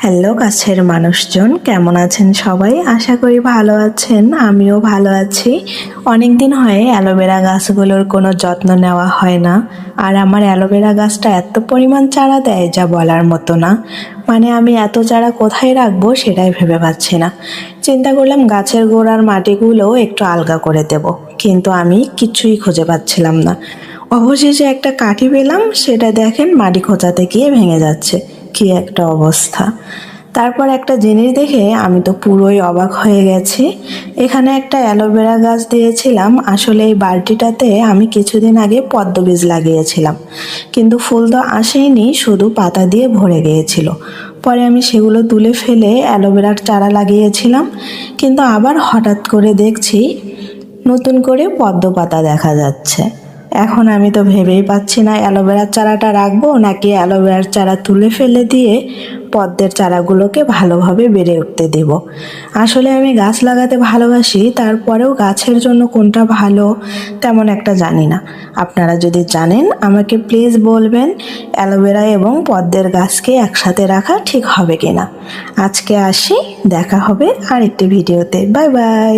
Hello গাছের মানুষজন, কেমন আছেন সবাই? আশা করি ভালো আছেন। আমিও ভালো আছি। অনেক দিন হয়ে অ্যালোভেরা গাছগুলোর কোনো যত্ন নেওয়া হয় না। আর আমার অ্যালোভেরা গাছটা এত পরিমাণ চারা দেয় যা বলার মতো না। মানে আমি এত চারা কোথায় রাখবো সেটাই ভেবে পাচ্ছি না। চিন্তা করলাম গাছের গোড়ার মাটিগুলো একটু আলগা করে দেব, কিন্তু আমি কিছুই খুঁজে পাচ্ছিলাম না। অবশেষে একটা কাঠি পেলাম, সেটা দেখেন মাটি খোঁচাতে গিয়ে ভেঙে যাচ্ছে। কি একটা অবস্থা! তারপর একটা জিনিস দেখে আমি তো পুরোই অবাক হয়ে গেছি। এখানে একটা অ্যালোভেরা গাছ দিয়েছিলাম। আসলে এই বালতিটাতে আমি কিছুদিন আগে পদ্ম বীজ লাগিয়েছিলাম, কিন্তু ফুল তো আসেইনি, শুধু পাতা দিয়ে ভরে গিয়েছিল। পরে আমি সেগুলো তুলে ফেলে অ্যালোভেরার চারা লাগিয়েছিলাম, কিন্তু আবার হঠাৎ করে দেখছি নতুন করে পদ্ম পাতা দেখা যাচ্ছে। এখন আমি তো ভেবেই পাচ্ছি না অ্যালোভেরার চারাটা রাখবো নাকি অ্যালোভেরার চারা তুলে ফেলে দিয়ে পদ্মের চারাগুলোকে ভালোভাবে বেড়ে উঠতে দেব। আসলে আমি গাছ লাগাতে ভালোবাসি, তারপরেও গাছের জন্য কোনটা ভালো তেমন একটা জানি না। আপনারা যদি জানেন আমাকে প্লিজ বলবেন, অ্যালোভেরা এবং পদ্মের গাছকে একসাথে রাখা ঠিক হবে কিনা। আজকে আসি, দেখা হবে আরেকটি ভিডিওতে। Bye bye.